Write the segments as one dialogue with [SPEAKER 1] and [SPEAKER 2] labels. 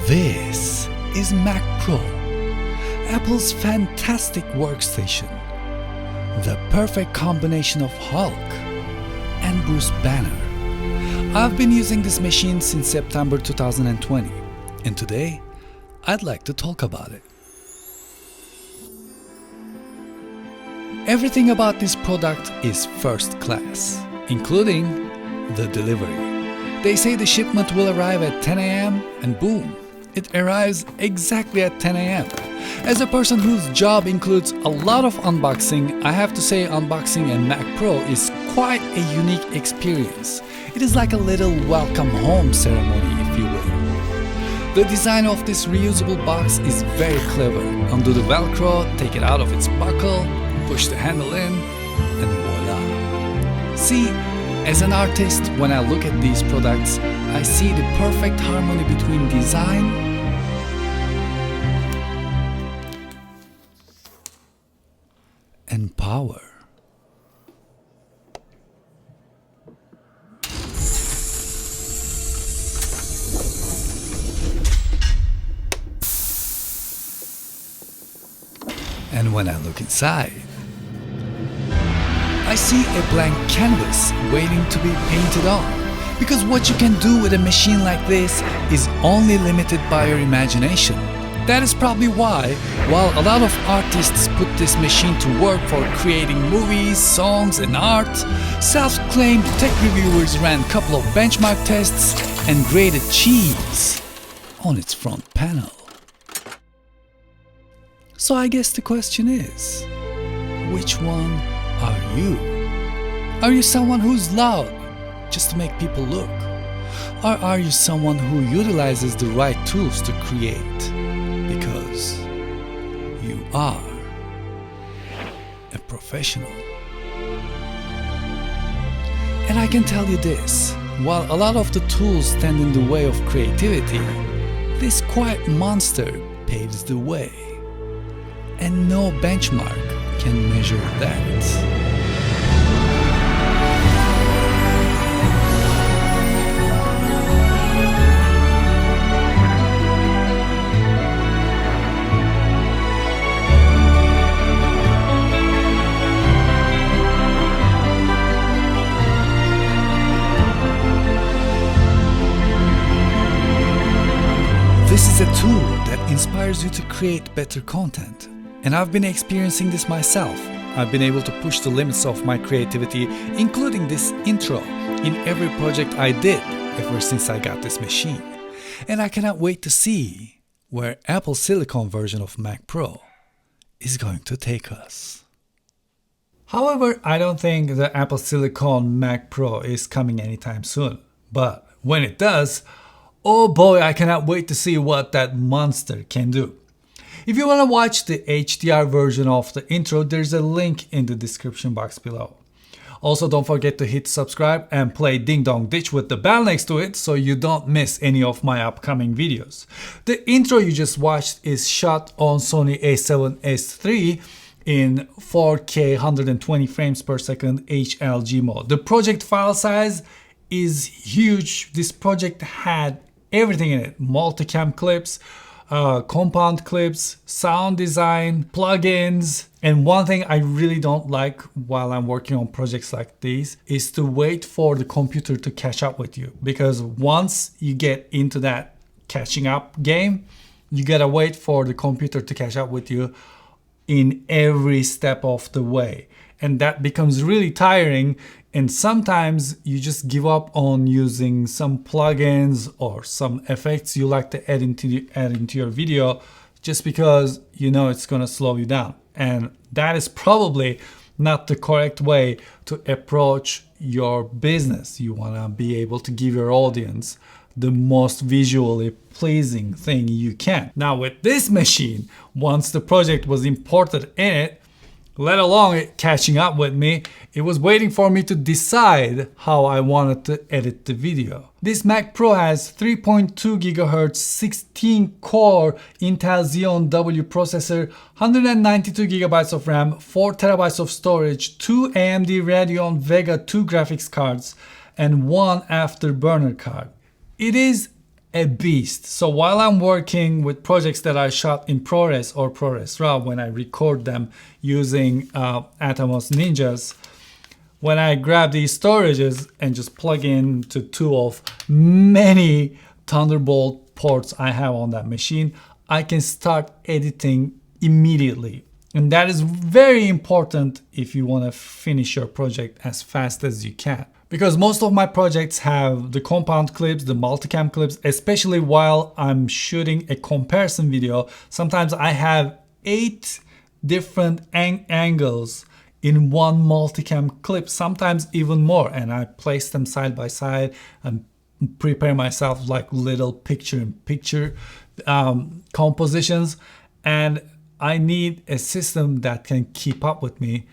[SPEAKER 1] This is Mac Pro, Apple's fantastic workstation. The perfect combination of Hulk and Bruce Banner. I've been using this machine since September 2020, and today I'd like to talk about it. Everything about this product is first class, including the delivery. They say the shipment will arrive at 10 a.m. and boom, it arrives exactly at 10 a.m. As a person whose job includes a lot of unboxing, I have to say unboxing and Mac Pro is quite a unique experience. It is like a little welcome home ceremony, if you will. The design of this reusable box is very clever. Undo the Velcro, take it out of its buckle, push the handle in, and voila. See, as an artist, when I look at these products, I see the perfect harmony between design and power. And when I look inside, I see a blank canvas waiting to be painted on. Because what you can do with a machine like this is only limited by your imagination. That is probably why, while a lot of artists put this machine to work for creating movies, songs, and art, self-claimed tech reviewers ran a couple of benchmark tests and graded cheese on its front panel. So I guess the question is, which one are you? Are you someone who's loud just to make people look? Or are you someone who utilizes the right tools to create? Because you are a professional. And I can tell you this, while a lot of the tools stand in the way of creativity, this quiet monster paves the way. And no benchmark can measure that. This is a tool that inspires you to create better content. And I've been experiencing this myself. I've been able to push the limits of my creativity, including this intro, in every project I did ever since I got this machine. And I cannot wait to see where Apple Silicon version of Mac Pro is going to take us. However, I don't think the Apple Silicon Mac Pro is coming anytime soon. But when it does, oh boy, I cannot wait to see what that monster can do. If you want to watch the HDR version of the intro, there's a link in the description box below. Also, don't forget to hit subscribe and play Ding Dong Ditch with the bell next to it so you don't miss any of my upcoming videos. The intro you just watched is shot on Sony a7S III in 4K 120 frames per second HLG mode. The project file size is huge. This project had everything in it: multicam clips, compound clips, sound design, plugins. And one thing I really don't like while I'm working on projects like these is to wait for the computer to catch up with you. Because once you get into that catching up game, you gotta wait for the computer to catch up with you in every step of the way. And that becomes really tiring. And sometimes you just give up on using some plugins or some effects you like to add into your video just because you know it's gonna slow you down. And that is probably not the correct way to approach your business. You wanna be able to give your audience the most visually pleasing thing you can. Now with this machine, once the project was imported in it, let alone it catching up with me, it was waiting for me to decide how I wanted to edit the video. This Mac Pro has 3.2 GHz 16-core Intel Xeon W processor, 192 GB of RAM, 4 TB of storage, 2 AMD Radeon Vega 2 graphics cards, and 1 afterburner card. It is a beast. So while I'm working with projects that I shot in ProRes or ProRes RAW, when I record them using Atomos Ninjas, when I grab these storages and just plug into two of many Thunderbolt ports I have on that machine, I can start editing immediately. And that is very important if you want to finish your project as fast as you can. Because most of my projects have the compound clips, the multicam clips, especially while I'm shooting a comparison video. Sometimes I have 8 different angles in one multicam clip, sometimes even more, and I place them side by side and prepare myself like little picture-in-picture compositions, and I need a system that can keep up with me,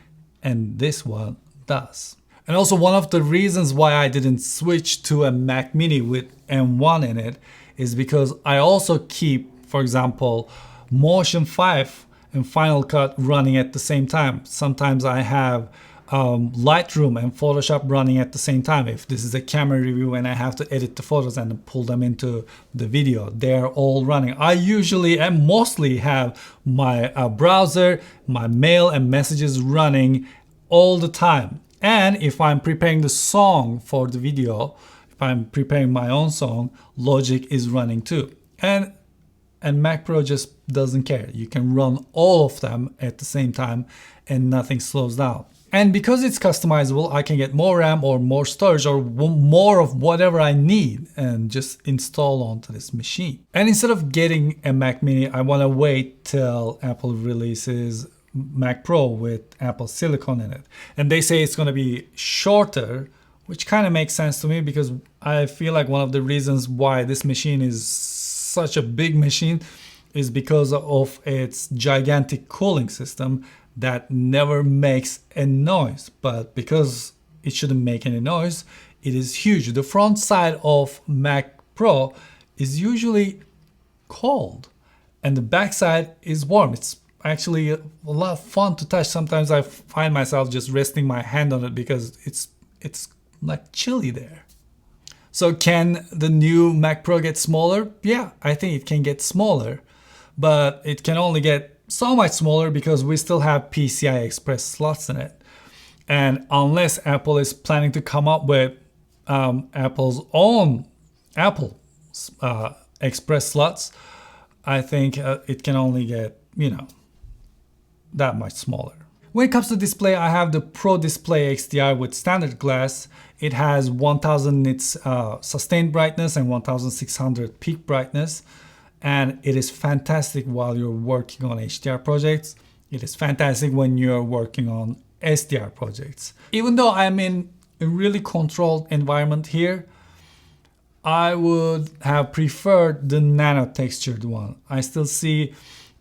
[SPEAKER 1] and this one does. And also one of the reasons why I didn't switch to a Mac Mini with M1 in it is because I also keep, for example, Motion 5 and Final Cut running at the same time. Sometimes I have Lightroom and Photoshop running at the same time. If this is a camera review and I have to edit the photos and pull them into the video, they're all running. I usually and mostly have my browser, my mail and messages running all the time. And if I'm preparing the song for the video, if I'm preparing my own song, Logic is running too. And Mac Pro just doesn't care. You can run all of them at the same time and nothing slows down. And because it's customizable, I can get more RAM or more storage or more of whatever I need and just install onto this machine. And instead of getting a Mac Mini, I want to wait till Apple releases Mac Pro with Apple Silicon in it. And they say it's going to be shorter, which kind of makes sense to me because I feel like one of the reasons why this machine is such a big machine is because of its gigantic cooling system that never makes a noise. But because it shouldn't make any noise, it is huge. The front side of Mac Pro is usually cold and the back side is warm. It's actually a lot of fun to touch. Sometimes I find myself just resting my hand on it because it's like chilly there. So can the new Mac Pro get smaller? Yeah, I think it can get smaller, but it can only get so much smaller because we still have PCI Express slots in it. And unless Apple is planning to come up with Apple's own Express slots, I think it can only get, that much smaller. When it comes to display, I have the Pro Display XDR with standard glass. It has 1000 nits sustained brightness and 1600 peak brightness. And it is fantastic while you're working on HDR projects. It is fantastic when you're working on SDR projects. Even though I'm in a really controlled environment here, I would have preferred the nano textured one. I still see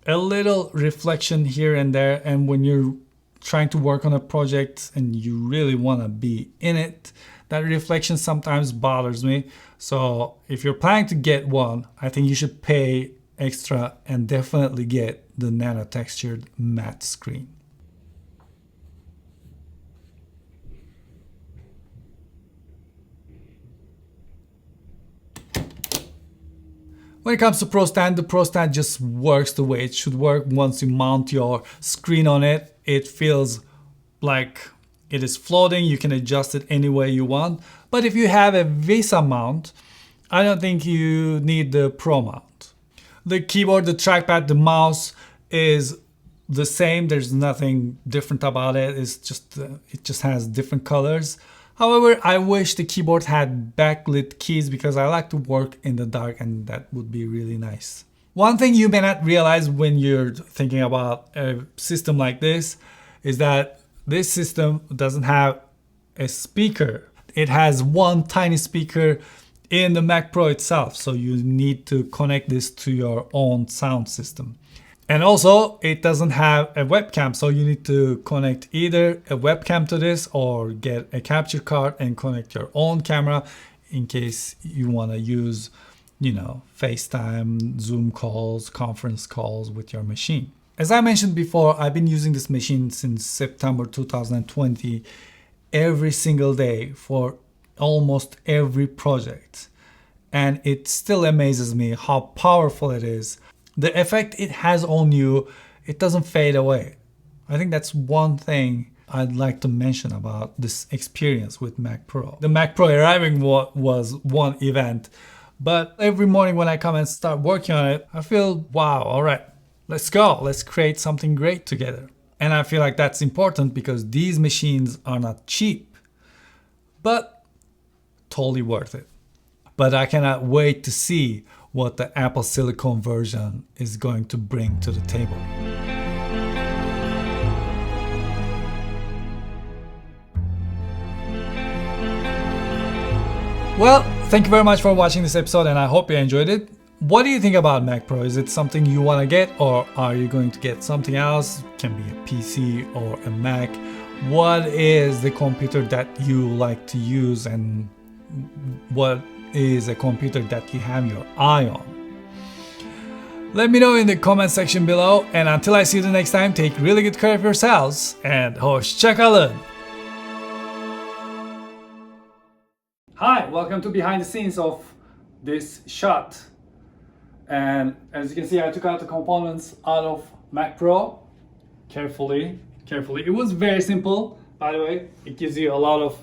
[SPEAKER 1] a little reflection here and there, and when you're trying to work on a project and you really want to be in it, that reflection sometimes bothers me. So if you're planning to get one, I think you should pay extra and definitely get the nano textured matte screen. When it comes to Pro Stand, the Pro Stand just works the way it should work. Once you mount your screen on it, it feels like it is floating. You can adjust it any way you want. But if you have a VESA mount, I don't think you need the Pro mount. The keyboard, the trackpad, the mouse is the same. There's nothing different about it. It just has different colors. However, I wish the keyboard had backlit keys because I like to work in the dark and that would be really nice. One thing you may not realize when you're thinking about a system like this is that this system doesn't have a speaker. It has one tiny speaker in the Mac Pro itself, so you need to connect this to your own sound system. And also, it doesn't have a webcam, so you need to connect either a webcam to this or get a capture card and connect your own camera in case you want to use, FaceTime, Zoom calls, conference calls with your machine. As I mentioned before, I've been using this machine since September 2020 every single day for almost every project. and it still amazes me how powerful it is. The effect it has on you, it doesn't fade away. I think that's one thing I'd like to mention about this experience with Mac Pro. The Mac Pro arriving was one event, but every morning when I come and start working on it, I feel, wow, all right, let's go. Let's create something great together. And I feel like that's important because these machines are not cheap, but totally worth it. But I cannot wait to see what the Apple Silicon version is going to bring to the table. Well, thank you very much for watching this episode, and I hope you enjoyed it. What do you think about Mac Pro? Is it something you want to get, or are you going to get something else? It can be a PC or a Mac. What is the computer that you like to use, and what is a computer that you have your eye on? Let me know in the comment section below, and until I see you the next time, take really good care of yourselves, and hoşça kalın! Hi, welcome to behind the scenes of this shot. And as you can see, I took out the components out of Mac Pro carefully. It was very simple, by the way. It gives you a lot of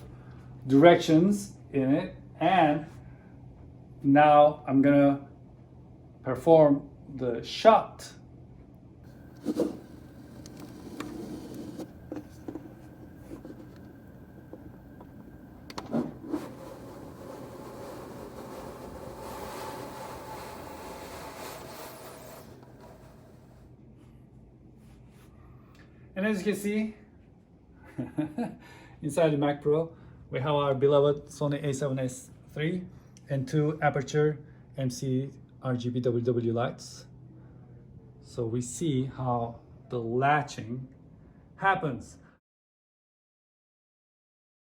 [SPEAKER 1] directions in it. And now I'm gonna perform the shot. And as you can see, inside the Mac Pro, we have our beloved Sony a7S III and two aperture MC RGB WW lights. So we see how the latching happens.